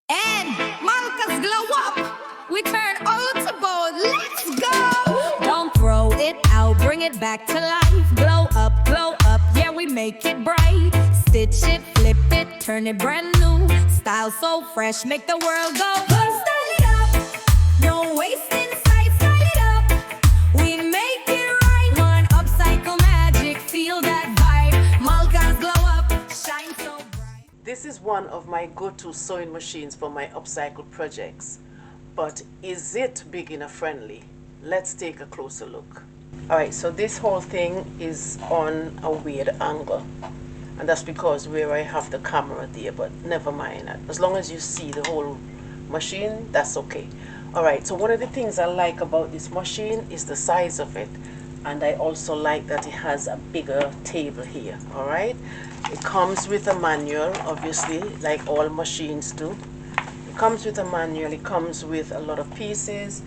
And Malka'sGlow Up, we turn old to gold. Let's go! Don't throw it out, bring it back to life. Glow up, yeah, we make it bright. Stitch it, flip it, turn it brand new. Style so fresh, make the world go. Style it up, no waste in sight. Style it up, we make it right. One upcycle magic, feel that vibe. Malka's's Glow Up, shine so bright. This is one of my go-to sewing machines for my upcycle projects. But is it beginner friendly? Let's take a closer look. Alright, so this whole thing is on a weird angle. And that's because where I have the camera there, but never mind. As long as you see the whole machine, that's okay. Alright, so one of the things I like about this machine is the size of it. And I also like that it has a bigger table here. Alright, it comes with a manual, obviously, like all machines do. It comes with a manual, it comes with a lot of pieces,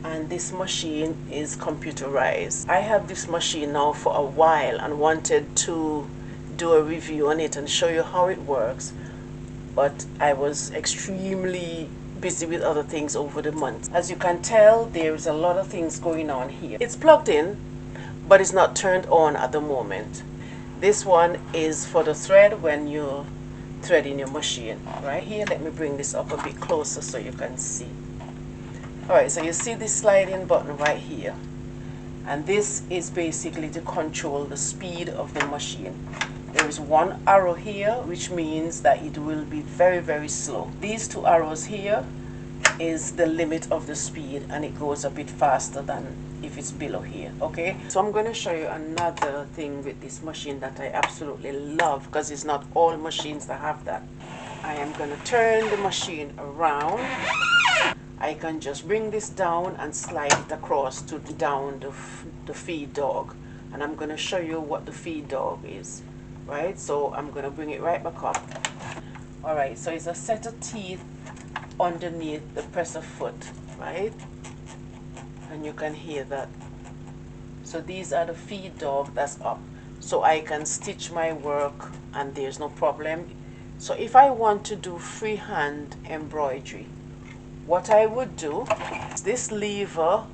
and this machine is computerized. I have this machine now for a while and wanted to do a review on it and show you how it works, but I was extremely busy with other things over the months. As you can tell, there's a lot of things going on here. It's plugged in, but it's not turned on at the moment. This one is for the thread when you thread in your machine. Right here, let me bring this up a bit closer so you can see. Alright, so you see this sliding button right here, and this is basically to control the speed of the machine. There is one arrow here, which means that it will be very, very slow. These two arrows here is the limit of the speed, and it goes a bit faster than if it's below here. Okay, so I'm going to show you another thing with this machine that I absolutely love, because it's not all machines that have that. I am going to turn the machine around. I can just bring this down and slide it across to down the feed dog, and I'm going to show you what the feed dog is. Right, so I'm going to bring it right back up. Alright, so it's a set of teeth underneath the presser foot, right? And you can hear that. So these are the feed dog that's up. So I can stitch my work and there's no problem. So if I want to do freehand embroidery, what I would do is this lever,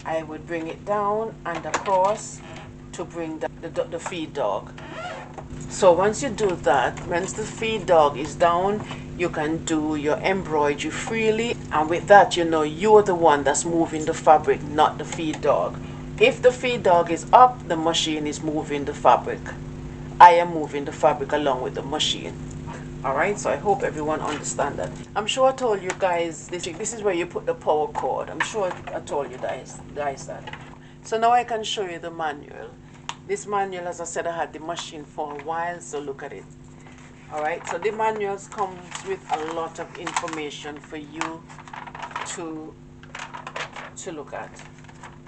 I would bring it down and across to bring the feed dog. So once you do that, once the feed dog is down, you can do your embroidery freely, and with that, you know you're the one that's moving the fabric, not the feed dog. If the feed dog is up, the machine is moving the fabric. I am moving the fabric along with the machine. Alright, so I hope everyone understands that. I'm sure I told you guys, this is where you put the power cord. I'm sure I told you guys that. So now I can show you the manual. This manual, as I said, I had the machine for a while, so look at it. Alright, so the manuals comes with a lot of information for you to look at.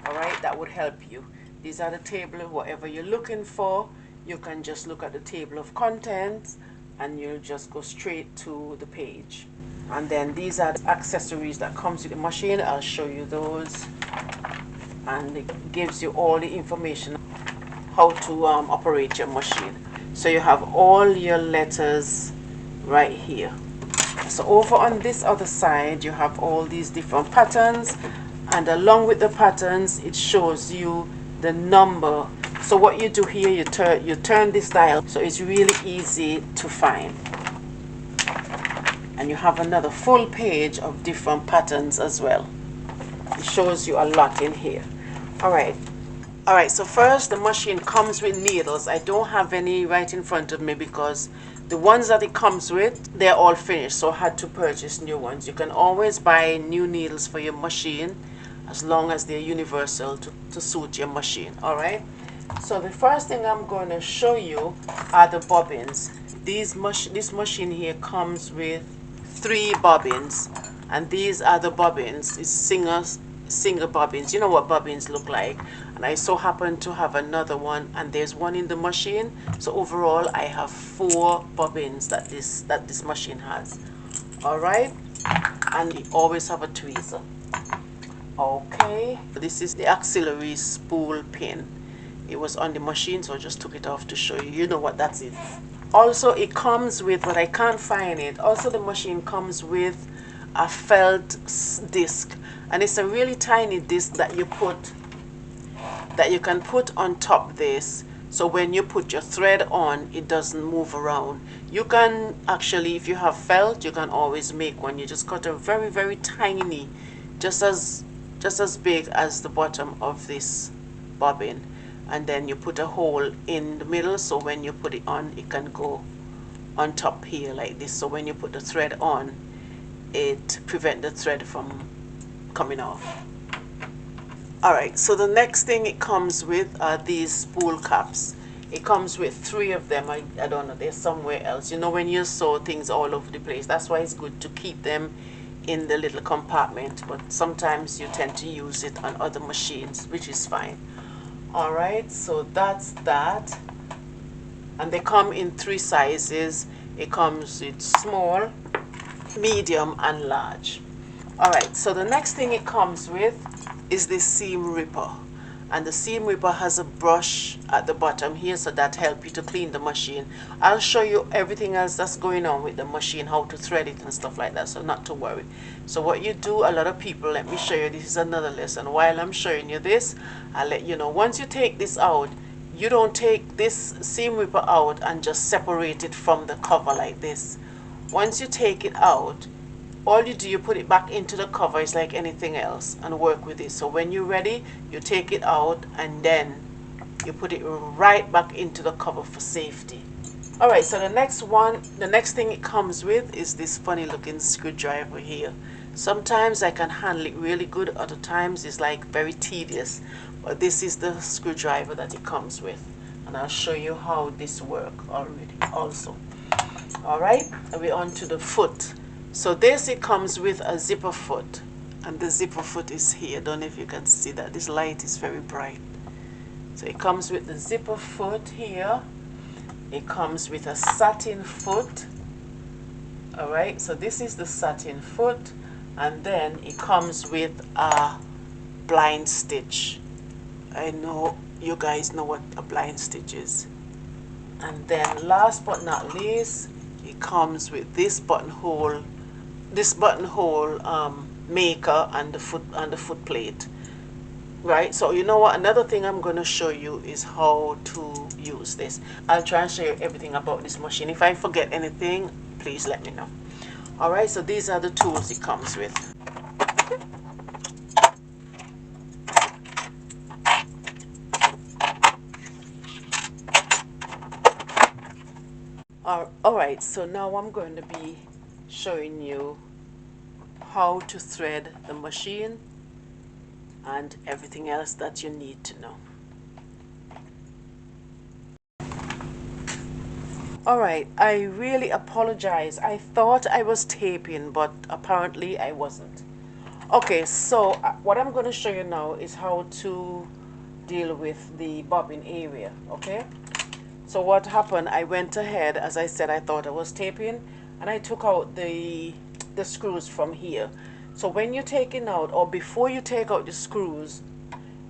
Alright, that would help you. These are the table of whatever you're looking for. You can just look at the table of contents and you'll just go straight to the page. And then these are the accessories that comes with the machine. I'll show you those. And it gives you all the information how to operate your machine. So you have all your letters right here. So over on this other side, you have all these different patterns, and along with the patterns, it shows you the number. So what you do here, you turn this dial, so it's really easy to find. And you have another full page of different patterns as well. It shows you a lot in here. Alright, so first the machine comes with needles. I don't have any right in front of me because the ones that it comes with, they're all finished, so I had to purchase new ones. You can always buy new needles for your machine as long as they're universal to suit your machine. Alright, so the first thing I'm going to show you are the bobbins. This machine here comes with 3 bobbins, and these are the bobbins. It's single bobbins. You know what bobbins look like, and I so happen to have another one, and there's one in the machine. So overall I have 4 bobbins that this machine has. All right, and we always have a tweezer. Okay, this is the auxiliary spool pin. It was on the machine, so I just took it off to show you. You know what that is. Also, it comes with, but I can't find it, also the machine comes with a felt disc, and it's a really tiny disc that you can put on top this, so when you put your thread on, it doesn't move around. You can actually, if you have felt, you can always make one. You just cut a very, very tiny, just as big as the bottom of this bobbin, and then you put a hole in the middle, so when you put it on, it can go on top here like this. So when you put the thread on, it prevents the thread from coming off. Alright, so the next thing it comes with are these spool caps. It comes with 3 of them. I don't know, they're somewhere else. You know, when you sew things all over the place, that's why it's good to keep them in the little compartment, but sometimes you tend to use it on other machines, which is fine. Alright, so that's that. And they come in 3 sizes. It comes with small, medium, and large. Alright, so the next thing it comes with is this seam ripper, and the seam ripper has a brush at the bottom here, so that helps you to clean the machine. I'll show you everything else that's going on with the machine, how to thread it and stuff like that, so not to worry. So what you do, a lot of people, let me show you, this is another lesson. While I'm showing you this, I'll let you know, once you take this out, you don't take this seam ripper out and just separate it from the cover like this. Once you take it out, all you do, you put it back into the cover. It's like anything else, and work with it. So when you're ready, you take it out and then you put it right back into the cover for safety. Alright, so the next thing it comes with is this funny looking screwdriver here. Sometimes I can handle it really good, other times it's like very tedious, but this is the screwdriver that it comes with, and I'll show you how this works already also. Alright, we're on to the foot. So this, it comes with a zipper foot, and the zipper foot is here. Don't know if you can see that, this light is very bright. So it comes with the zipper foot here. It comes with a satin foot. Alright, so this is the satin foot, and then it comes with a blind stitch. I know you guys know what a blind stitch is. And then last but not least, it comes with this buttonhole maker and the foot plate. Right, so you know what, another thing I'm going to show you is how to use this. I'll try and show you everything about this machine. If I forget anything, please let me know. Alright, so these are the tools it comes with. Alright, so now I'm going to be showing you how to thread the machine and everything else that you need to know. Alright, I really apologize. I thought I was taping, but apparently I wasn't. Okay, so what I'm going to show you now is how to deal with the bobbin area, okay? So what happened, I went ahead, as I said, I thought I was taping, and I took out the screws from here. So when you're taking out, or before you take out the screws,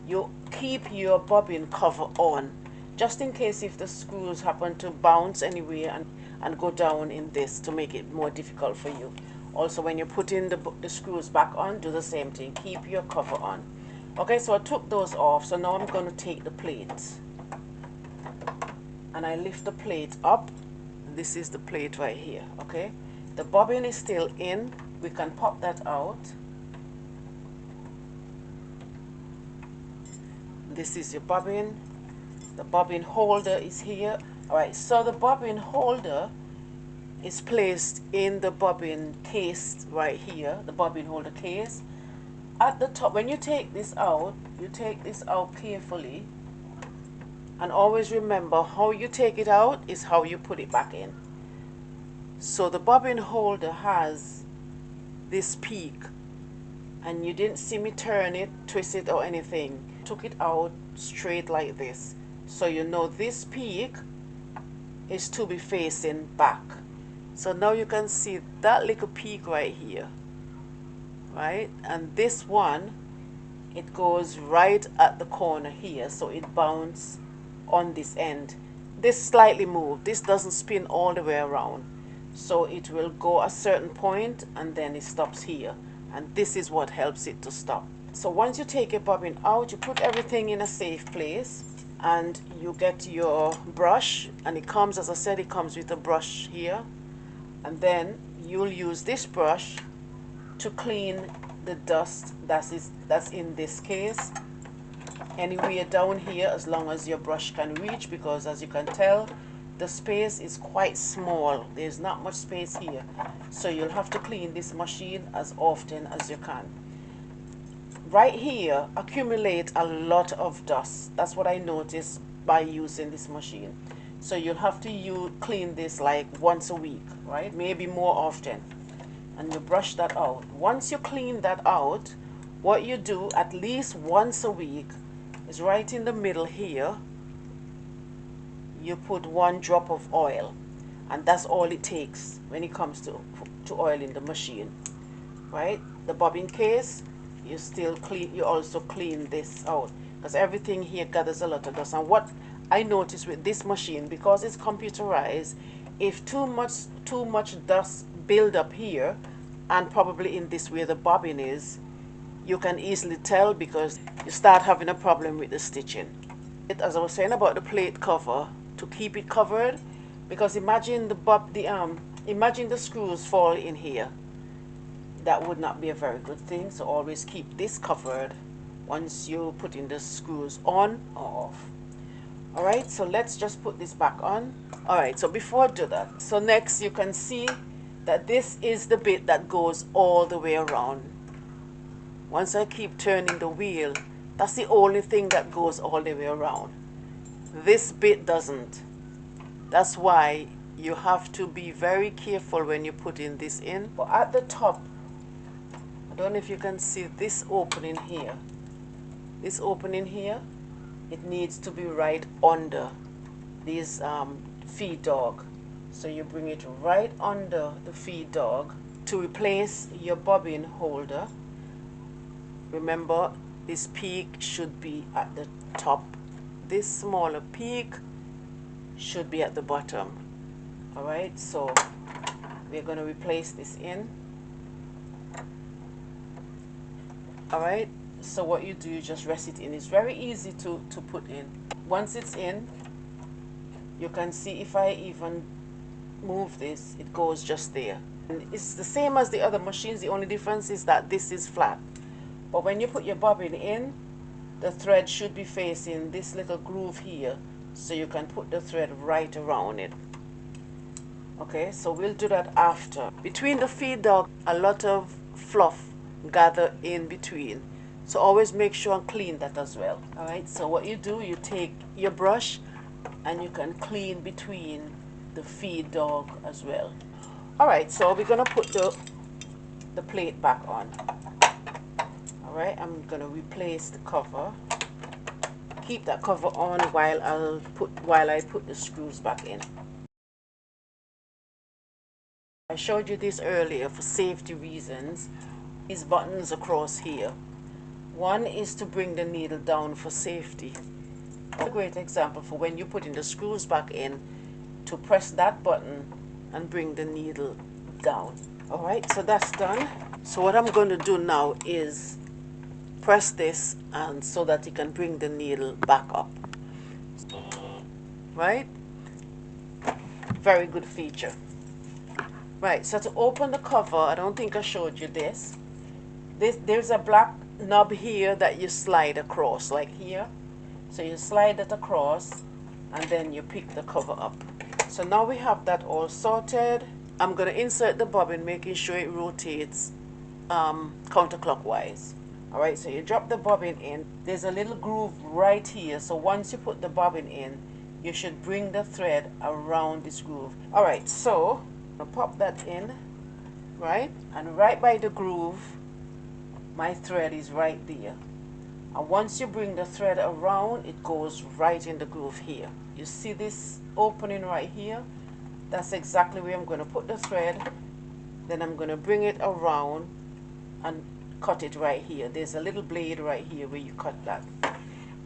you keep your bobbin cover on, just in case if the screws happen to bounce anywhere and go down in this, to make it more difficult for you. Also, when you're putting the screws back on, do the same thing, keep your cover on. Okay, so I took those off, so now I'm going to take the plates. And I lift the plate up. This is the plate right here, okay? The bobbin is still in. We can pop that out. This is your bobbin. The bobbin holder is here. Alright, so the bobbin holder is placed in the bobbin case right here, the bobbin holder case. At the top, when you take this out, you take this out carefully. And always remember, how you take it out is how you put it back in. So the bobbin holder has this peak, and you didn't see me turn it, twist it or anything. Took it out straight like this. So you know this peak is to be facing back. So now you can see that little peak right here, right? And this one, it goes right at the corner here, so it bounces on this end. this slightly moved. This doesn't spin all the way around. So it will go a certain point and then it stops here. And this is what helps it to stop. So once you take your bobbin out, you put everything in a safe place and you get your brush, and it comes, as I said, it comes with a brush here. And then you'll use this brush to clean the dust that's in this case. Anywhere down here, as long as your brush can reach, because as you can tell, the space is quite small. There's not much space here. So you'll have to clean this machine as often as you can. Right here accumulate a lot of dust. That's what I noticed by using this machine. So you'll have to clean this like once a week, right? Maybe more often. And you brush that out. Once you clean that out, what you do at least once a week is right in the middle here, you put 1 drop of oil. And that's all it takes when it comes to oiling the machine, right? The bobbin case, you also clean this out, because everything here gathers a lot of dust. And what I noticed with this machine, because it's computerized, if too much dust build up here, and probably in this where the bobbin is, you can easily tell, because you start having a problem with the stitching. As I was saying about the plate cover, to keep it covered, because imagine imagine the screws fall in here. That would not be a very good thing. So always keep this covered once you put in the screws on or off. All right, so let's just put this back on. All right, so before I do that, so next you can see that this is the bit that goes all the way around. Once I keep turning the wheel, that's the only thing that goes all the way around. This bit doesn't. That's why you have to be very careful when you put this in. But at the top, I don't know if you can see this opening here. This opening here, it needs to be right under this feed dog. So you bring it right under the feed dog. To replace your bobbin holder, remember this peak should be at the top. This smaller peak should be at the bottom. All right, so we're going to replace this in. All right, so what you do, you just rest it in. It's very easy to put in. Once it's in, you can see if I even move this, it goes just there. And it's the same as the other machines. The only difference is that this is flat. But when you put your bobbin in, the thread should be facing this little groove here, so you can put the thread right around it. Okay, so we'll do that after. Between the feed dog, a lot of fluff gather in between, so always make sure and clean that as well. All right, so what you do, you take your brush and you can clean between the feed dog as well. All right, so we're gonna put the plate back on. All right, I'm gonna replace the cover. Keep that cover on while I put the screws back in. I showed you this earlier for safety reasons. These buttons across here. One is to bring the needle down for safety. A great example for when you put in the screws back in, to press that button and bring the needle down. All right, so that's done. So what I'm going to do now is press this, and so that you can bring the needle back up. Right? Very good feature. Right, so to open the cover, I don't think I showed you this. There's a black knob here that you slide across, like here. So you slide that across, and then you pick the cover up. So now we have that all sorted. I'm going to insert the bobbin, making sure it rotates counterclockwise. All right, so you drop the bobbin in. There's a little groove right here. So once you put the bobbin in, you should bring the thread around this groove. All right, so I'll pop that in, right? And right by the groove, my thread is right there. And once you bring the thread around, it goes right in the groove here. You see this opening right here? That's exactly where I'm going to put the thread. Then I'm going to bring it around and cut it right here. There's a little blade right here where you cut that.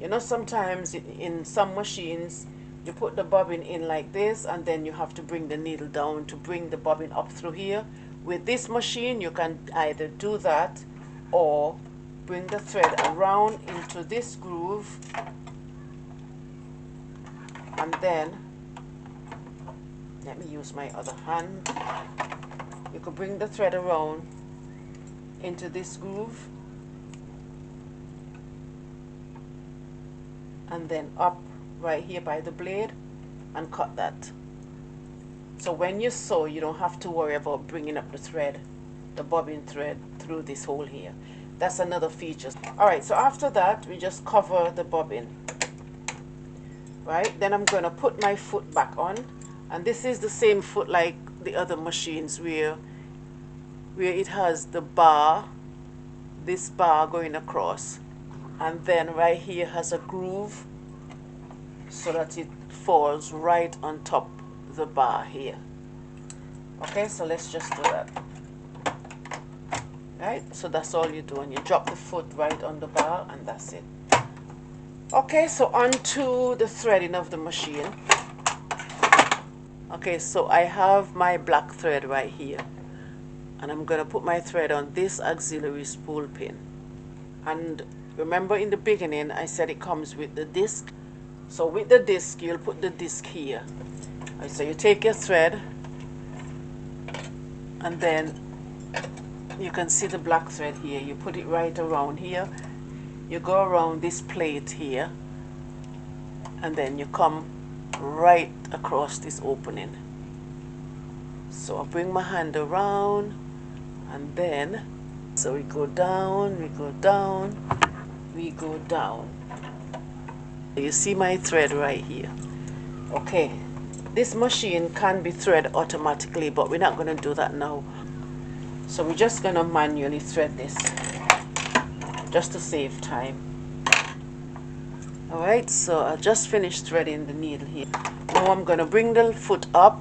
You know, sometimes in some machines, You put the bobbin in like this, and then you have to bring the needle down to bring the bobbin up through here. With this machine, you can either do that or bring the thread around into this groove, and then let me use my other hand. You could bring the thread around into this groove and then up right here by the blade and cut that. So when you sew, you don't have to worry about bringing up the thread, the bobbin thread, through this hole here. That's another feature. Alright, so after that, we just cover the bobbin. Right, then I'm going to put my foot back on, and this is the same foot like the other machines where it has the bar, this bar going across, and then right here has a groove so that it falls right on top the bar here. Okay, so let's just do that. Right, so that's all you do, and you drop the foot right on the bar, and that's it. Okay, so onto the threading of the machine. Okay, so I have my black thread right here, and I'm going to put my thread on this auxiliary spool pin. And remember, in the beginning I said it comes with the disc. So with the disc, you'll put the disc here. Right, so you take your thread, and then you can see the black thread here. You put it right around here. You go around this plate here, and then you come right across this opening. So I bring my hand around, and then so we go down, we go down, we go down. You see my thread right here. Okay, this machine can be thread automatically, but we're not going to do that now. So we're just going to manually thread this just to save time. Alright, so I just finished threading the needle here. Now I'm going to bring the foot up,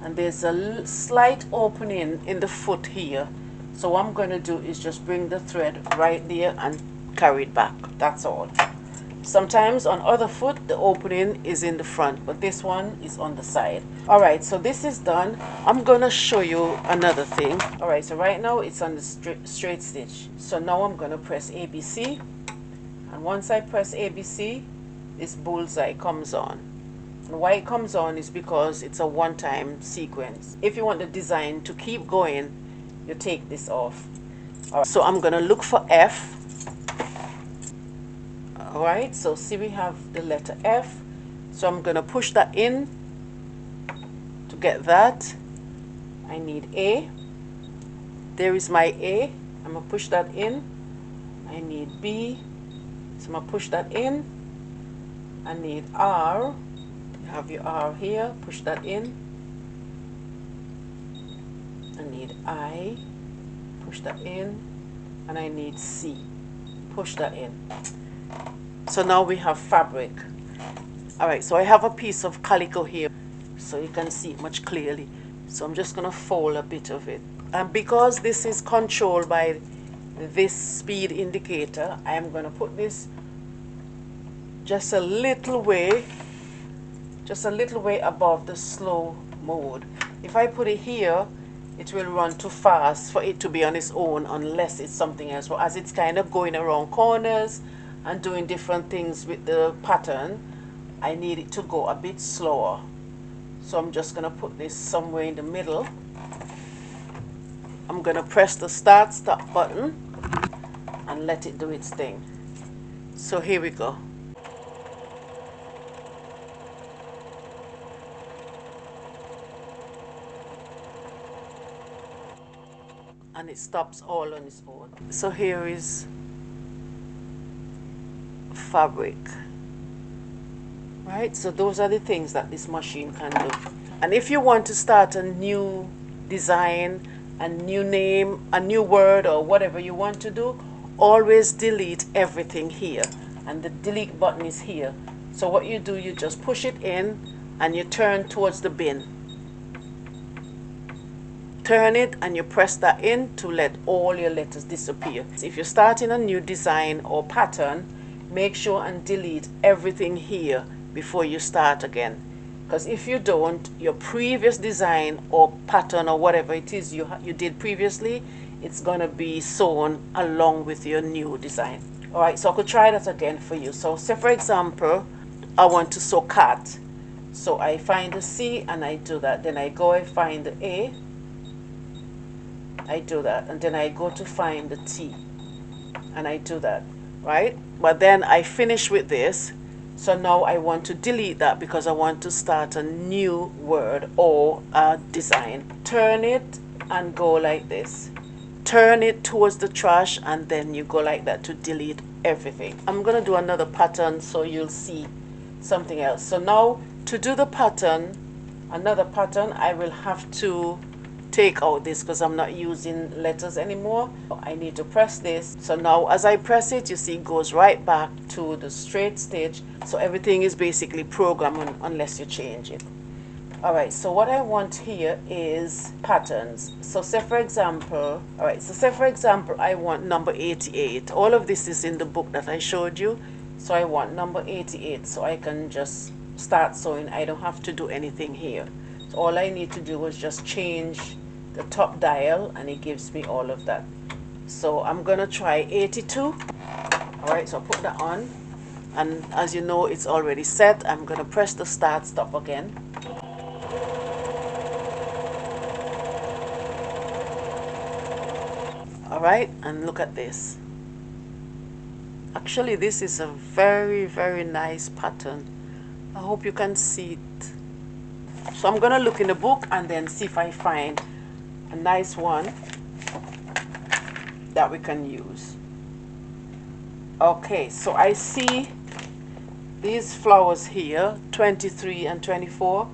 and there's a slight opening in the foot here. So what I'm going to do is just bring the thread right there and carry it back. That's all. Sometimes on other foot the opening is in the front, but this one is on the side. Alright, so this is done. I'm going to show you another thing. Alright, so right now it's on the straight stitch. So now I'm going to press ABC, and once I press ABC, this bullseye comes on. And why it comes on is because it's a one-time sequence. If you want the design to keep going, you take this off. Alright, so I'm going to look for F. Alright, so see, we have the letter F. So I'm going to push that in to get that. I need A. There is my A. I'm going to push that in. I need B. So I'm going to push that in. I need R. You have your R here. Push that in. I need I. Push that in. And I need C. Push that in. So now we have fabric. Alright, so I have a piece of calico here, so you can see it much clearly. So I'm just going to fold a bit of it. And because this is controlled by this speed indicator, I am going to put this just a little way above the slow mode. If I put it here, it will run too fast for it to be on its own unless it's something else. But as it's kind of going around corners and doing different things with the pattern, I need it to go a bit slower. So I'm just going to put this somewhere in the middle. I'm going to press the stop button and let it do its thing. So here we go. And it stops all on its own. So here is fabric. Right, so those are the things that this machine can do. And if you want to start a new design, a new name, a new word, or whatever you want to do, always delete everything here. And the delete button is here. So what you do, you just push it in and you turn towards the bin. Turn it and you press that in to let all your letters disappear. If you're starting a new design or pattern, make sure and delete everything here before you start again. Because if you don't, your previous design or pattern or whatever it is you did previously, it's going to be sewn along with your new design. All right, so I could try that again for you. So say for example, I want to sew cat. So I find the C and I do that. Then I go and find the A. I do that. And then I go to find the T. And I do that, right? But then I finish with this. So now I want to delete that because I want to start a new word or a design. Turn it and go like this. Turn it towards the trash and then you go like that to delete everything. I'm going to do another pattern so you'll see something else. So now to do the pattern, another pattern, I will have to take out this because I'm not using letters anymore. I need to press this. So now as I press it, you see it goes right back to the straight stitch. So everything is basically programmed unless you change it. Alright, so what I want here is patterns. So say for example, I want number 88. All of this is in the book that I showed you. So I want number 88 so I can just start sewing. I don't have to do anything here. So all I need to do is just change the top dial and it gives me all of that. So I'm gonna try 82. Alright, so I'll put that on. And as you know, it's already set. I'm gonna press the start stop again. Alright, and look at this. Actually, this is a very, very nice pattern. I hope you can see it. So I'm going to look in the book and then see if I find a nice one that we can use. Okay, so I see these flowers here, 23 and 24.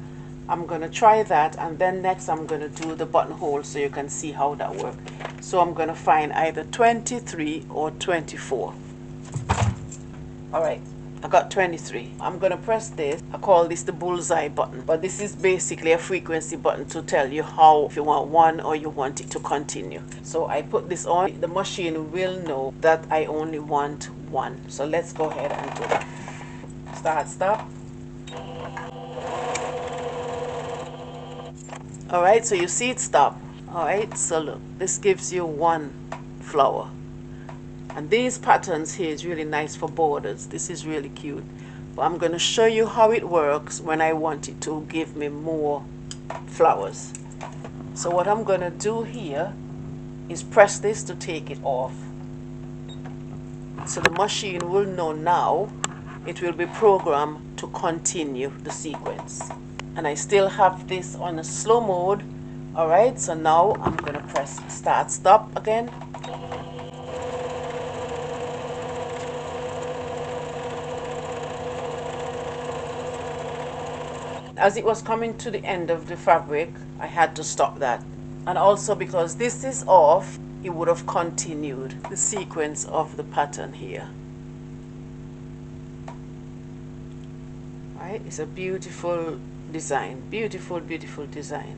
I'm going to try that, and then next I'm going to do the buttonhole so you can see how that works. So I'm going to find either 23 or 24. Alright, I got 23. I'm going to press this. I call this the bullseye button, but this is basically a frequency button to tell you how, if you want one or you want it to continue. So I put this on. The machine will know that I only want one. So let's go ahead and do that. Start, stop. Alright, so you see it stop. Alright, so look, this gives you one flower. And these patterns here is really nice for borders. This is really cute. But I'm going to show you how it works when I want it to give me more flowers. So what I'm going to do here is press this to take it off. So the machine will know now it will be programmed to continue the sequence. And I still have this on a slow mode. Alright, so now I'm going to press start stop again. As it was coming to the end of the fabric, I had to stop that. And also because this is off, it would have continued the sequence of the pattern here. Right? It's a beautiful design. Beautiful, beautiful design.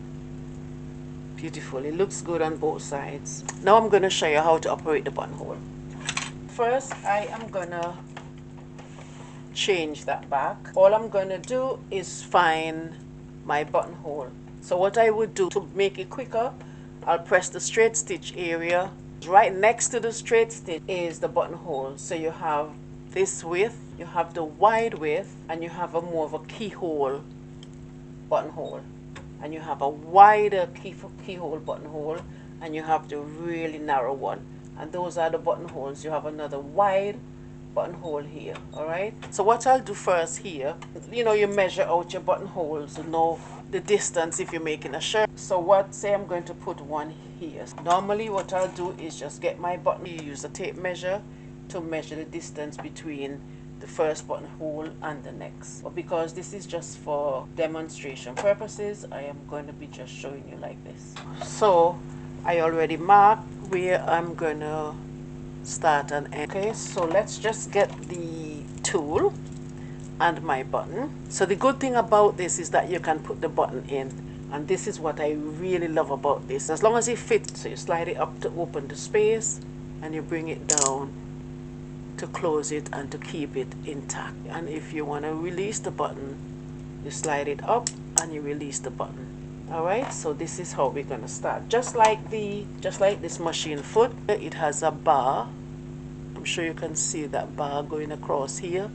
Beautiful. It looks good on both sides. Now I'm going to show you how to operate the buttonhole. First, I am going to change that back. All I'm going to do is find my buttonhole. So what I would do to make it quicker, I'll press the straight stitch area. Right next to the straight stitch is the buttonhole. So you have this width, you have the wide width, and you have a more of a keyhole buttonhole. And you have a wider keyhole buttonhole, and you have the really narrow one. And those are the buttonholes. You have another wide buttonhole here. Alright, so what I'll do first here, you measure out your buttonholes to know the distance if you're making a shirt. So say I'm going to put one here. Normally what I'll do is just get my button, you use a tape measure to measure the distance between the first buttonhole and the next. But because this is just for demonstration purposes, I am going to be just showing you like this. So I already marked where I'm going to start and end. Okay, so let's just get the tool and my button. So the good thing about this is that you can put the button in, and this is what I really love about this. As long as it fits, so you slide it up to open the space and you bring it down to close it and to keep it intact. And if you want to release the button, you slide it up and you release the button. Alright, so this is how we're gonna start. Just like this machine foot, it has a bar. I'm sure you can see that bar going across here.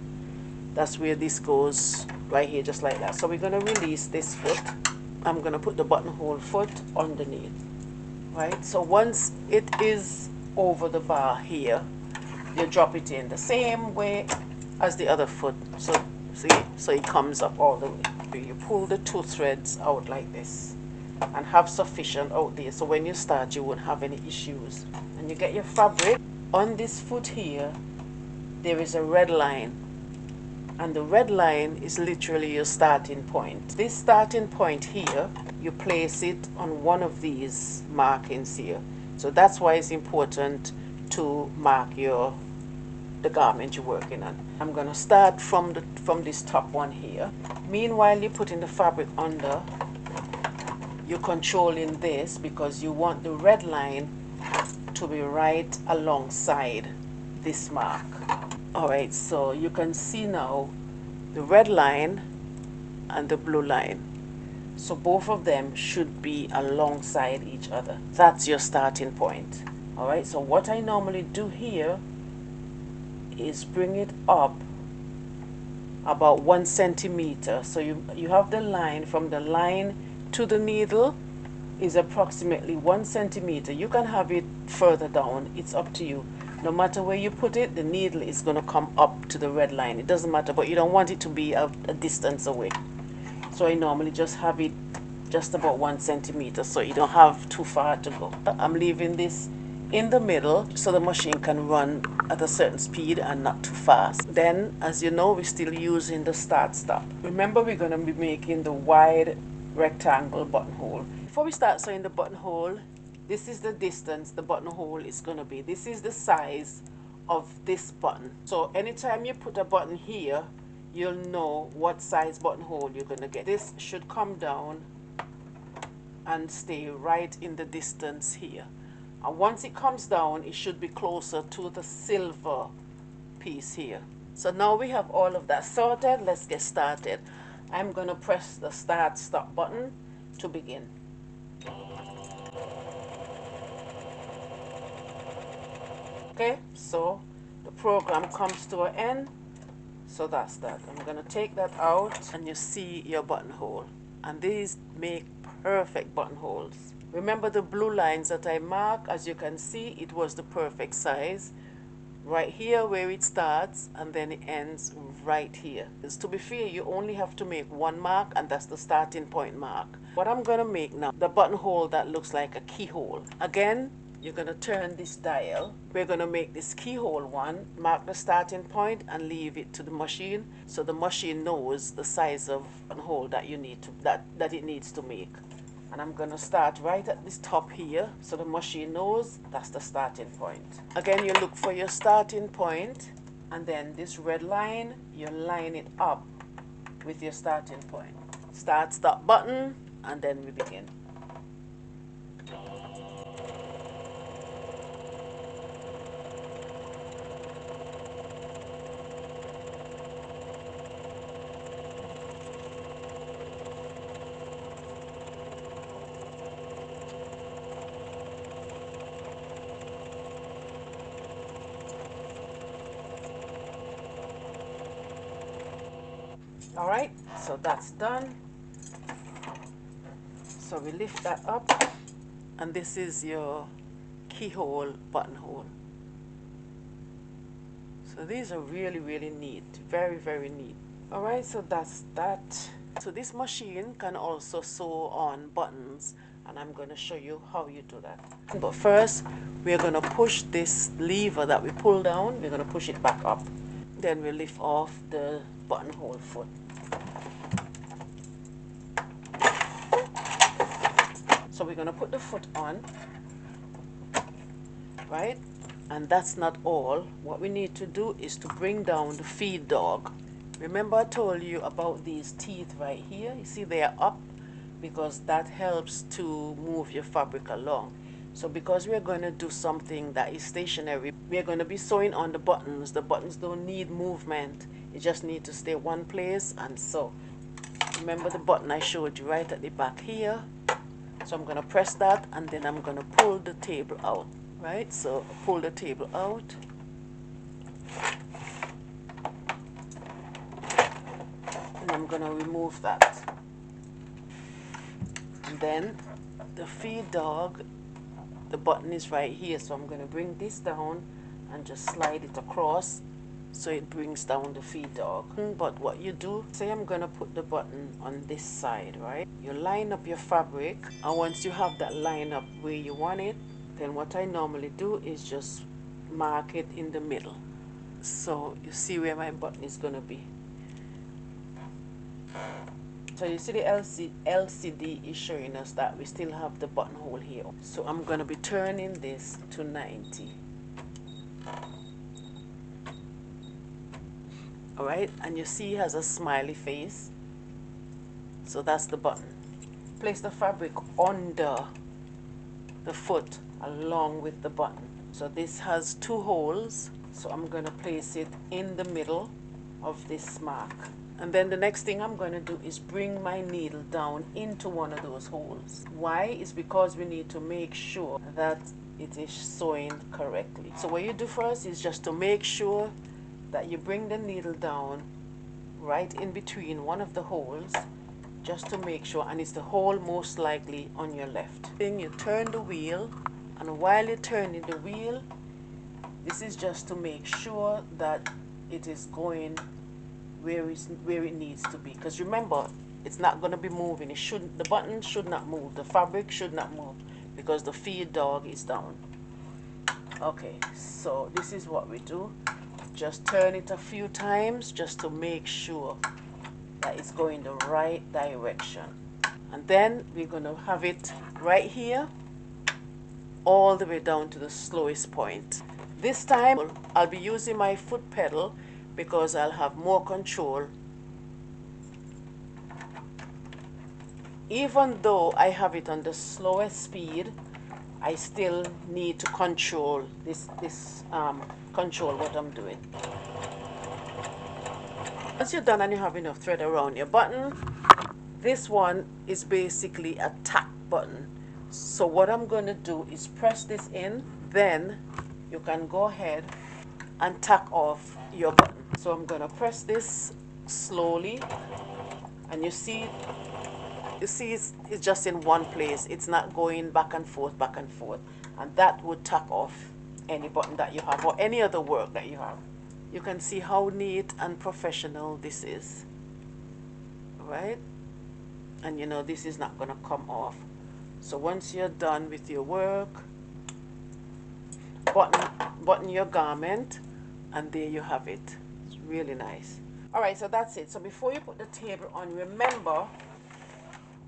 That's where this goes, right here, just like that. So we're gonna release this foot. I'm gonna put the buttonhole foot underneath. Right, so once it is over the bar here, you drop it in the same way as the other foot. So see, so it comes up all the way. You pull the two threads out like this and have sufficient out there, so when you start you won't have any issues. And you get your fabric. On this foot here there is a red line, and the red line is literally your starting point. This starting point here, you place it on one of these markings here. So that's why it's important to mark the garment you're working on. I'm gonna start from this top one here. Meanwhile, you're putting the fabric under, you're controlling this because you want the red line to be right alongside this mark. Alright, so you can see now the red line and the blue line. So both of them should be alongside each other. That's your starting point. Alright, so what I normally do here is bring it up about 1 centimeter. So you have the line, from the line to the needle is approximately 1 centimeter. You can have it further down, it's up to you. No matter where you put it, the needle is going to come up to the red line. It doesn't matter, but you don't want it to be a distance away. So I normally just have it just about 1 centimeter, so you don't have too far to go. I'm leaving this in the middle so the machine can run at a certain speed and not too fast. Then, as you know, we're still using the start stop. Remember, we're going to be making the wide rectangle buttonhole. Before we start sewing the buttonhole, this is the distance the buttonhole is going to be. This is the size of this button. So anytime you put a button here, you'll know what size buttonhole you're going to get. This should come down and stay right in the distance here. And once it comes down, it should be closer to the silver piece here. So now we have all of that sorted. Let's get started. I'm going to press the start stop button to begin. Okay, so the program comes to an end. So that's that. I'm going to take that out, and you see your buttonhole. And these make perfect buttonholes. Remember the blue lines that I marked? As you can see, it was the perfect size. Right here where it starts, and then it ends right here. Because to be fair, you only have to make one mark, and that's the starting point mark. What I'm going to make now, the buttonhole that looks like a keyhole. Again, you're going to turn this dial. We're going to make this keyhole one, mark the starting point and leave it to the machine, so the machine knows the size of buttonhole that you need to that it needs to make. And I'm going to start right at this top here, so the machine knows that's the starting point. Again, you look for your starting point, and then this red line, you line it up with your starting point. Start stop button, and then we begin. Alright, so that's done. So we lift that up, and this is your keyhole buttonhole. So these are really, really neat. Very, very neat. Alright, so that's that. So this machine can also sew on buttons, and I'm going to show you how you do that. But first, we're going to push this lever that we pull down, we're going to push it back up. Then we lift off the buttonhole foot. So we're going to put the foot on, right? And that's not all. What we need to do is to bring down the feed dog. Remember I told you about these teeth right here? You see they are up because that helps to move your fabric along. So because we're going to do something that is stationary, we're going to be sewing on the buttons. The buttons don't need movement. You just need to stay one place and sew. Remember the button I showed you right at the back here? So I'm going to press that and then I'm going to pull the table out, right? So pull the table out. And I'm going to remove that. And then the feed dog, the button is right here. So I'm going to bring this down and just slide it across so it brings down the feed dog. But what you do, say I'm going to put the button on this side, right? You line up your fabric, and once you have that line up where you want it, then what I normally do is just mark it in the middle. So you see where my button is going to be. So you see the LCD is showing us that we still have the buttonhole here. So I'm going to be turning this to 90. Alright, and you see it has a smiley face. So that's the button. Place the fabric under the foot along with the button. So this has 2 holes. So I'm going to place it in the middle of this mark. And then the next thing I'm going to do is bring my needle down into one of those holes. Why? Is because we need to make sure that it is sewing correctly. So what you do first is just to make sure that you bring the needle down right in between one of the holes, just to make sure, and it's the hole most likely on your left. Then you turn the wheel, and while you're turning the wheel, this is just to make sure that it is going where it needs to be. Because remember, it's not going to be moving. The button should not move. The fabric should not move because the feed dog is down. Okay, so this is what we do. Just turn it a few times just to make sure that it's going the right direction. And then we're going to have it right here all the way down to the slowest point. This time I'll be using my foot pedal because I'll have more control. Even though I have it on the slowest speed, I still need to control control what I'm doing. Once you're done and you have enough thread around your button, this one is basically a tack button. So what I'm going to do is press this in, then you can go ahead and tack off your button. So I'm going to press this slowly, and you see it's just in one place. It's not going back and forth, and that would tack off any button that you have or any other work that you have. You can see how neat and professional this is, right? And you know this is not going to come off. So once you're done with your work, button your garment, and there you have it. It's really nice. All right, so that's it. So before you put the table on, remember,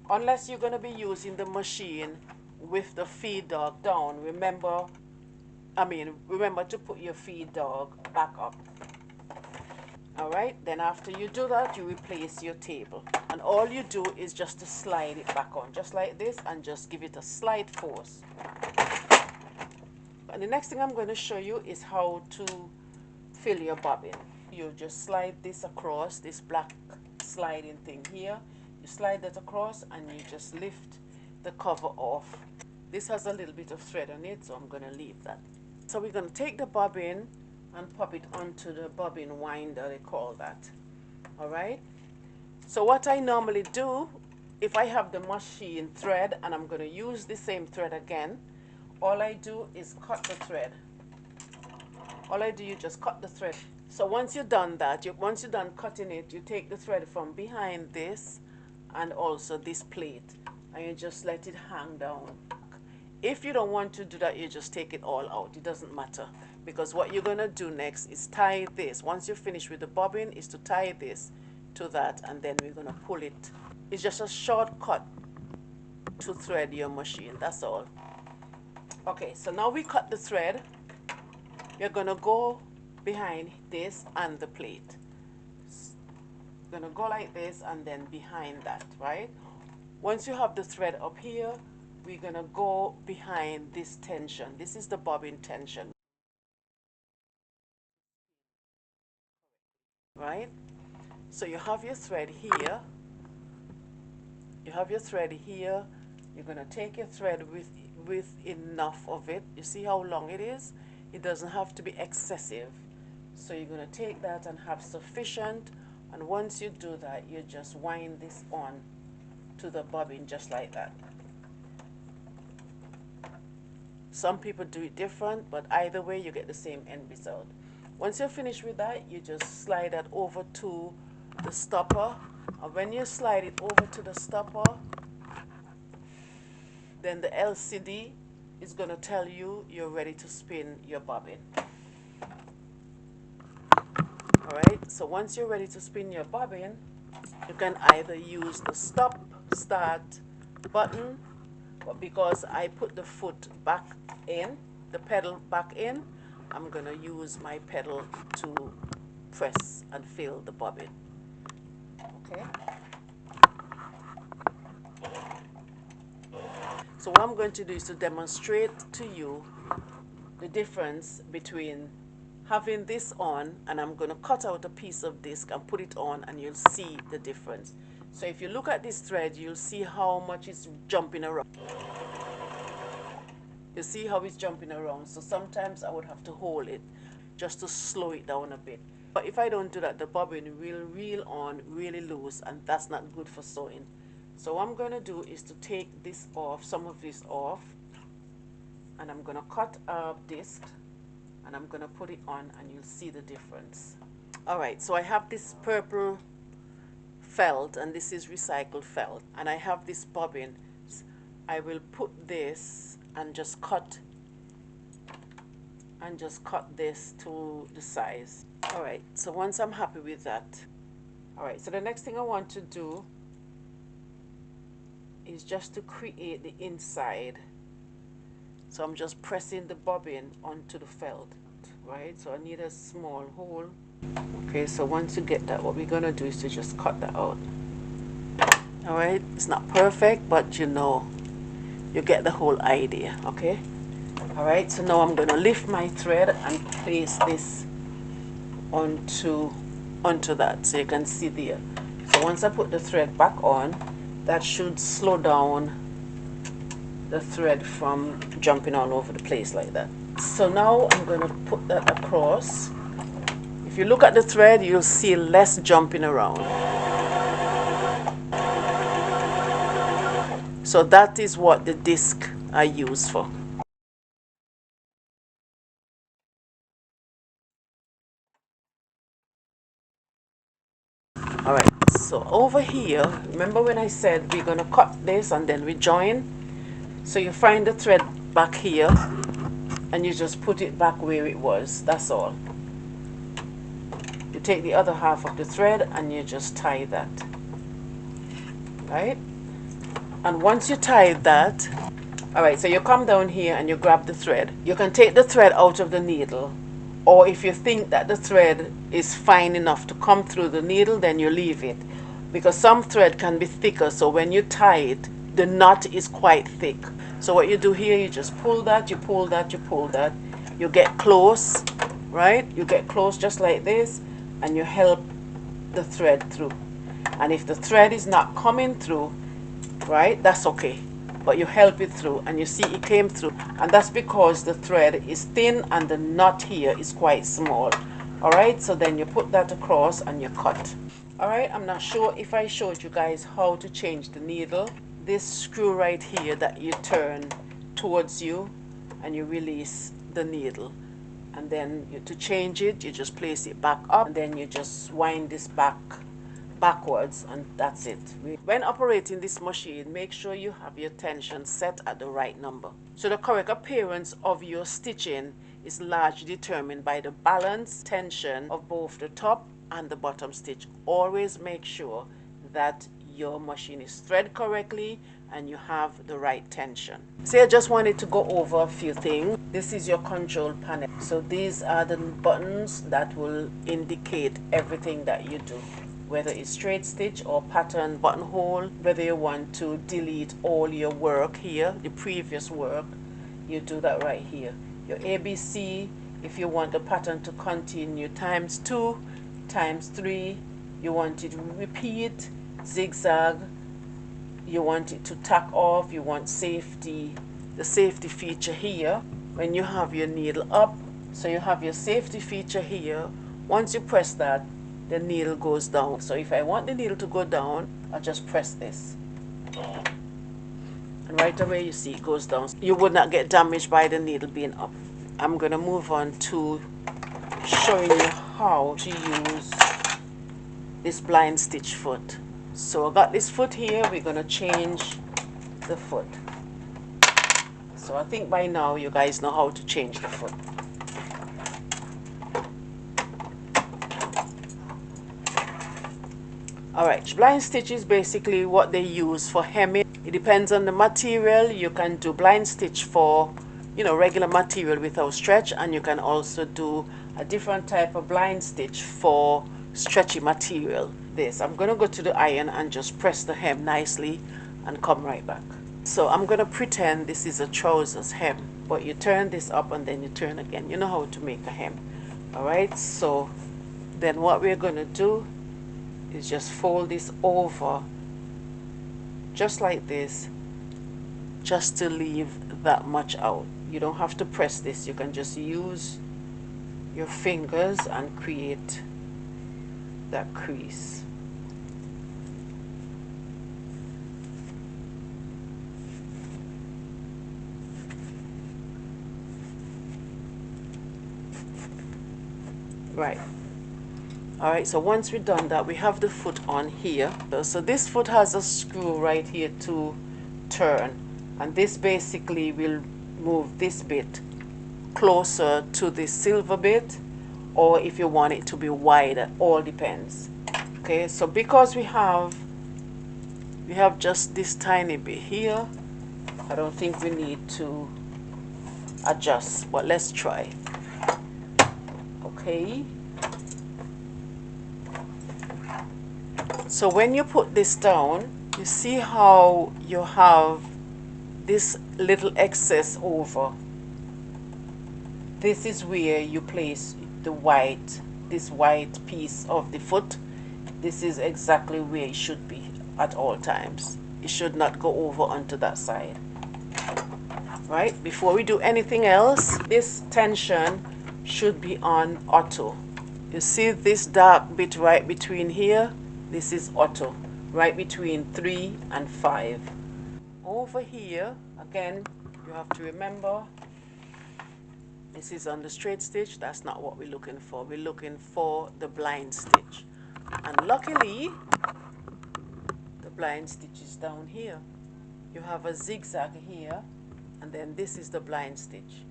unless you're going to be using the machine with the feed dog down, remember to put your feed dog back up. All right, then after you do that, you replace your table, and all you do is just to slide it back on, just like this, and just give it a slight force. And the next thing I'm going to show you is how to fill your bobbin. You just slide this across, this black sliding thing here. You slide that across and you just lift the cover off. This has a little bit of thread on it, so I'm going to leave that. So we're going to take the bobbin and pop it onto the bobbin winder, they call that. Alright? So what I normally do, if I have the machine thread and I'm going to use the same thread again, all I do is cut the thread. All I do, you just cut the thread. So once you're done that, once you're done cutting it, you take the thread from behind this and also this plate, and you just let it hang down. If you don't want to do that, you just take it all out. It doesn't matter, because what you're going to do next is tie this. Once you're finished with the bobbin, is to tie this to that, and then we're going to pull it. It's just a shortcut to thread your machine, that's all. Okay, so now we cut the thread. We're going to go behind this and the plate. Going to go like this and then behind that, right? Once you have the thread up here, we're gonna go behind this tension. This is the bobbin tension, right? So you have your thread here. You have your thread here. You're gonna take your thread with enough of it. You see how long it is? It doesn't have to be excessive. So you're gonna take that and have sufficient, and once you do that, you just wind this on to the bobbin just like that. Some people do it different, but either way you get the same end result. Once you're finished with that, you just slide that over to the stopper, and when you slide it over to the stopper, then the LCD is going to tell you you're ready to spin your bobbin. Alright, so once you're ready to spin your bobbin, you can either use the stop start button, but because I put the foot back in, the pedal back in, I'm going to use my pedal to press and fill the bobbin. Okay. So what I'm going to do is to demonstrate to you the difference between having this on, and I'm going to cut out a piece of disc and put it on, and you'll see the difference. So if you look at this thread, you'll see how much it's jumping around. You see how it's jumping around. So sometimes I would have to hold it just to slow it down a bit. But if I don't do that, the bobbin will reel on really loose, and that's not good for sewing. So what I'm going to do is to take this off, some of this off, and I'm going to cut a disc, and I'm going to put it on, and you'll see the difference. Alright, so I have this purple felt, and this is recycled felt, and I have this bobbin. I will put this and just cut this to the size. Alright, so once I'm happy with that, alright, so the next thing I want to do is just to create the inside. So I'm just pressing the bobbin onto the felt, right? So I need a small hole. Okay, so once you get that, what we're gonna do is to just cut that out. Alright, it's not perfect, but you know, you get the whole idea, okay? Alright, so now I'm gonna lift my thread and place this onto that, so you can see there. So once I put the thread back on, that should slow down the thread from jumping all over the place like that. So now I'm going to put that across. If you look at the thread, you'll see less jumping around. So that is what the disc are used for. Alright, so over here, remember when I said we're going to cut this and then we join? So you find the thread back here and you just put it back where it was, that's all. You take the other half of the thread and you just tie that, right? And once you tie that, alright, so you come down here and you grab the thread. You can take the thread out of the needle, or if you think that the thread is fine enough to come through the needle, then you leave it, because some thread can be thicker, so when you tie it, the knot is quite thick. So what you do here, you just pull that, you pull that, you pull that, you get close, right? You get close just like this, and you help the thread through. And if the thread is not coming through, right, that's okay, but you help it through, and you see it came through, and that's because the thread is thin and the knot here is quite small. Alright, so then you put that across and you cut. Alright, I'm not sure if I showed you guys how to change the needle. This screw right here that you turn towards you and you release the needle, and then to change it, you just place it back up, and then you just wind this backwards, and that's it. When operating this machine, make sure you have your tension set at the right number. So the correct appearance of your stitching is largely determined by the balance tension of both the top and the bottom stitch. Always make sure that your machine is thread correctly and you have the right tension. So I just wanted to go over a few things. This is your control panel. So these are the buttons that will indicate everything that you do. whether it's straight stitch or pattern buttonhole, whether you want to delete all your work here, the previous work, you do that right here. Your ABC, if you want the pattern to continue times 2, times 3, you want it to repeat, zigzag, you want it to tack off, you want safety, the safety feature here when you have your needle up. So you have your safety feature here. Once you press that, the needle goes down. So if I want the needle to go down, I just press this. And right away you see it goes down. You would not get damaged by the needle being up. I'm going to move on to showing you how to use this blind stitch foot. So I got this foot here, we're going to change the foot. So I think by now you guys know how to change the foot. Alright, blind stitch is basically what they use for hemming. It depends on the material. You can do blind stitch for, you know, regular material without stretch, and you can also do a different type of blind stitch for stretchy material. I'm going to go to the iron and just press the hem nicely and come right back. So I'm going to pretend this is a trousers hem, but you turn this up and then you turn again. You know how to make a hem. Alright, so then what we're going to do is just fold this over just like this, just to leave that much out. You don't have to press this, you can just use your fingers and create that crease. Right. Alright, so once we've done that, we have the foot on here. So this foot has a screw right here to turn, and this basically will move this bit closer to the silver bit, or if you want it to be wider, all depends. Okay, so because we have just this tiny bit here, I don't think we need to adjust, but let's try. Okay. So when you put this down, you see how you have this little excess over. This is where you place this white piece of the foot. This is exactly where it should be at all times. It should not go over onto that side. Right? Before we do anything else, this tension should be on auto. You see this dark bit right between here? This is auto, right between 3 and 5. Over here, again, you have to remember, this is on the straight stitch. That's not what we're looking for. We're looking for the blind stitch. And luckily, the blind stitch is down here. You have a zigzag here, and then this is the blind stitch.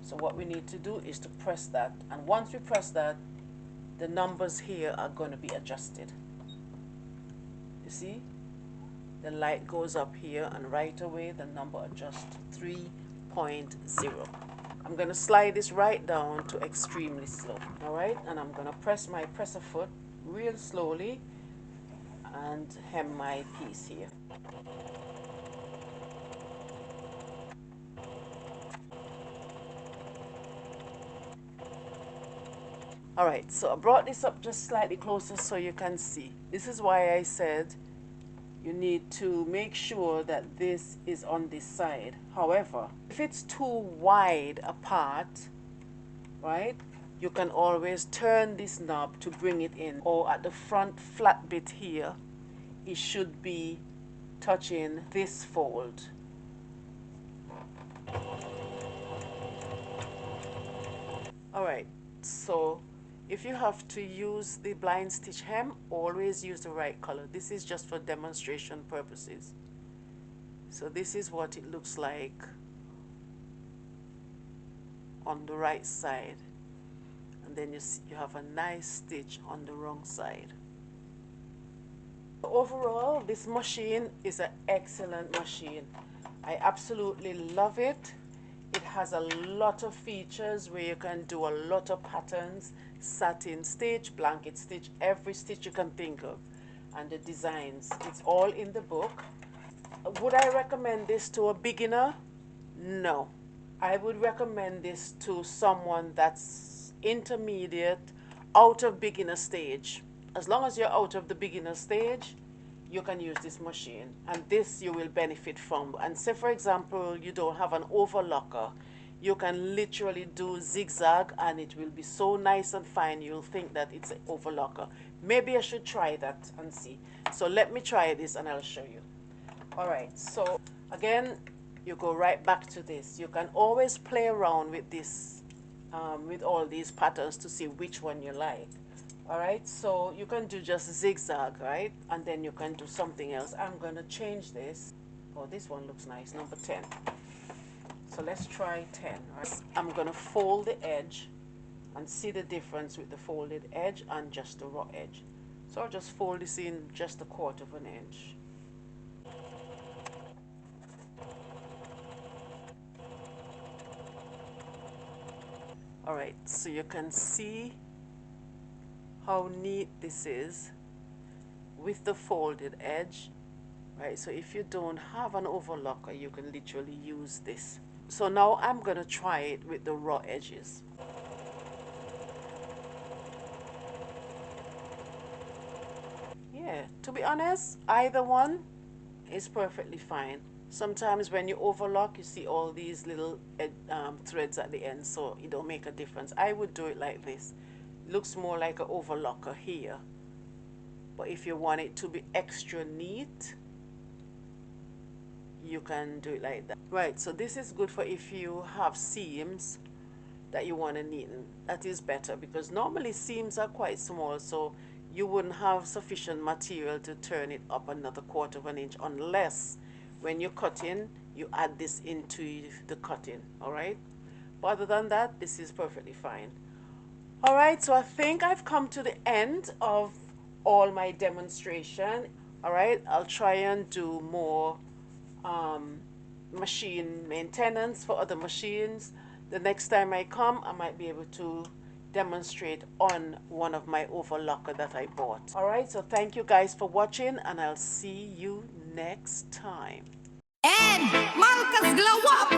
So what we need to do is to press that. And once we press that, the numbers here are going to be adjusted. You see? The light goes up here, and right away the number adjusts to 3.0. I'm going to slide this right down to extremely slow. Alright, and I'm going to press my presser foot real slowly and hem my piece here. Alright, so I brought this up just slightly closer so you can see. This is why I said you need to make sure that this is on this side. However, if it's too wide apart, right, you can always turn this knob to bring it in. Or at the front flat bit here, it should be touching this fold. Alright, so if you have to use the blind stitch hem, always use the right color. This is just for demonstration purposes. So this is what it looks like on the right side. And then you see you have a nice stitch on the wrong side. Overall, this machine is an excellent machine. I absolutely love it. It has a lot of features where you can do a lot of patterns, satin stitch, blanket stitch, every stitch you can think of, and the designs. It's all in the book. Would I recommend this to a beginner? No. I would recommend this to someone that's intermediate, out of beginner stage. As long as you're out of the beginner stage, you can use this machine, and this you will benefit from. And say for example you don't have an overlocker, you can literally do zigzag and it will be so nice and fine you'll think that it's an overlocker. Maybe I should try that and see. So let me try this and I'll show you. Alright, so again you go right back to this. You can always play around with this, with all these patterns to see which one you like. Alright, so you can do just zigzag, right? And then you can do something else. I'm going to change this. Oh, this one looks nice, number 10. So let's try 10. Right? I'm going to fold the edge and see the difference with the folded edge and just the raw edge. So I'll just fold this in just 1/4 of an inch. Alright, so you can see how neat this is with the folded edge, right? So if you don't have an overlocker, you can literally use this. So now I'm going to try it with the raw edges. Yeah, to be honest, either one is perfectly fine. Sometimes when you overlock, you see all these little threads at the end, so it don't make a difference. I would do it like this. Looks more like an overlocker here, but if you want it to be extra neat, you can do it like that. Right, so this is good for if you have seams that you want to neaten. That is better because normally seams are quite small, so you wouldn't have sufficient material to turn it up another 1/4 of an inch unless when you're cutting you add this into the cutting. All right, but other than that, this is perfectly fine. All right, so I think I've come to the end of all my demonstration. All right, I'll try and do more machine maintenance for other machines. The next time I come, I might be able to demonstrate on one of my overlocker that I bought. All right, so thank you guys for watching, and I'll see you next time. And Malka'sGlowUp,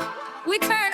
we turn